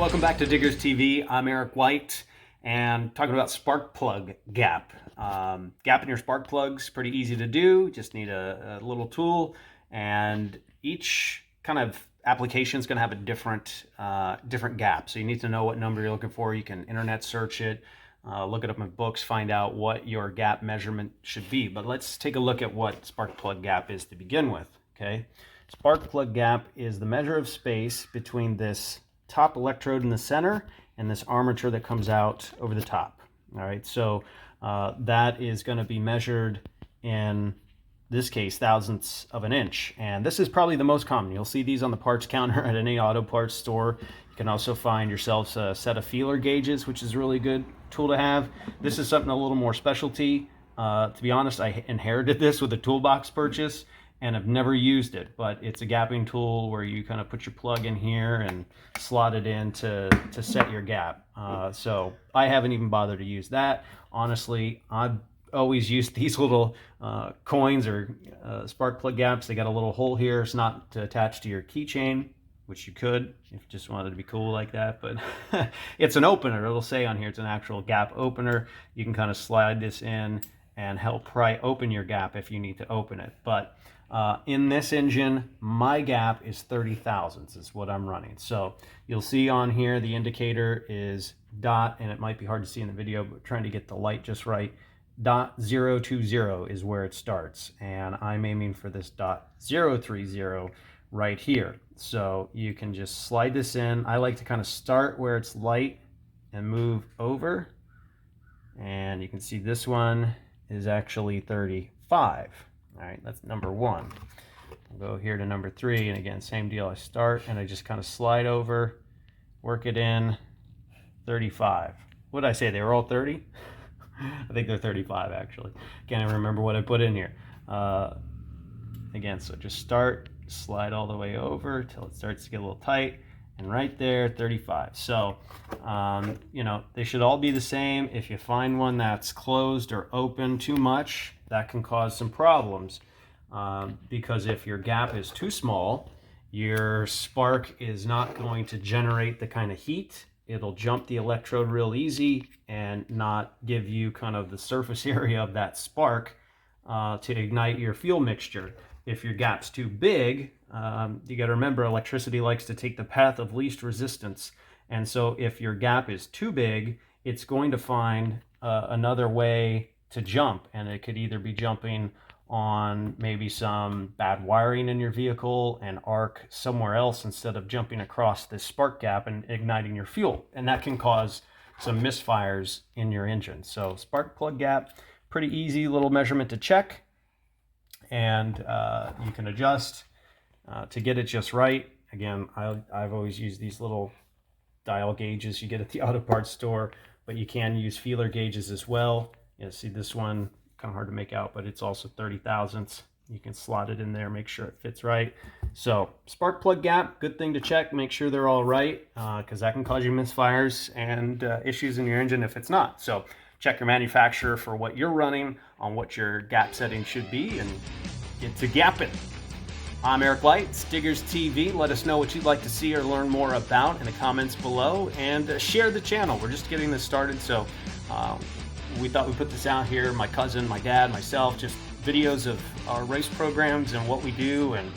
welcome back to Diggers TV. I'm Eric White and talking about spark plug gap. Gap in your spark plugs, pretty easy to do. Just need a little tool, and each kind of application is going to have a different gap. So you need to know what number you're looking for. You can internet search it, look it up in books, find out what your gap measurement should be. But let's take a look at what spark plug gap is to begin with. Okay, spark plug gap is the measure of space between this top electrode in the center and this armature that comes out over the top. All right, so that is going to be measured in this case thousandths of an inch, and this is probably the most common. You'll see these on the parts counter at any auto parts store. You can also find yourselves a set of feeler gauges, which is a really good tool to have. This is something a little more specialty. To be honest, I inherited this with a toolbox purchase and I've never used it, but it's a gapping tool where you kind of put your plug in here and slot it in to set your gap. So I haven't even bothered to use that. Honestly, I've always used these little coins or spark plug gaps. They got a little hole here. It's not to attach to your keychain, which you could if you just wanted to be cool like that, but it's an opener. It'll say on here it's an actual gap opener. You can kind of slide this in and help pry open your gap if you need to open it. But in this engine, my gap is 30 thousandths is what I'm running. So you'll see on here the indicator is dot, and it might be hard to see in the video, but trying to get the light just right. Dot 020 is where it starts, and I'm aiming for this dot 030 right here. So you can just slide this in. I like to kind of start where it's light and move over, and you can see this one is actually 35. All right, that's number one. I'll go here to number 3, and again, same deal. I start and I just kind of slide over, work it in, 35. What did I say? They were all 30? I think they're 35 actually. Can't even remember what I put in here. Again, so just start, slide all the way over till it starts to get a little tight, and right there, 35. So, you know, they should all be the same. If you find one that's closed or open too much, that can cause some problems, because if your gap is too small, your spark is not going to generate the kind of heat. It'll jump the electrode real easy and not give you kind of the surface area of that spark to ignite your fuel mixture. If your gap's too big, you got to remember electricity likes to take the path of least resistance. And so if your gap is too big, it's going to find another way to jump, and it could either be jumping on maybe some bad wiring in your vehicle and arc somewhere else instead of jumping across this spark gap and igniting your fuel, and that can cause some misfires in your engine. So spark plug gap, pretty easy little measurement to check, and you can adjust to get it just right. Again, I've always used these little dial gauges you get at the auto parts store, but you can use feeler gauges as well. You see this one, kind of hard to make out, but it's also 30 thousandths. You can slot it in there, make sure it fits right. So spark plug gap, good thing to check, make sure they're all right, because that can cause you misfires and issues in your engine if it's not. So check your manufacturer for what you're running on what your gap setting should be and get to gapping. I'm Eric White, it's Diggers TV. Let us know what you'd like to see or learn more about in the comments below, and share the channel. We're just getting this started, so we thought we'd put this out here. My cousin, my dad, myself, just videos of our race programs and what we do, and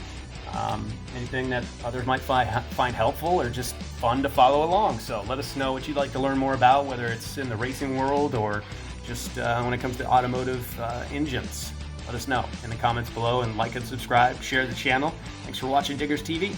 anything that others might find helpful or just fun to follow along. So let us know what you'd like to learn more about, whether it's in the racing world or just when it comes to automotive engines. Let us know in the comments below, and like and subscribe, share the channel. Thanks for watching Diggers TV.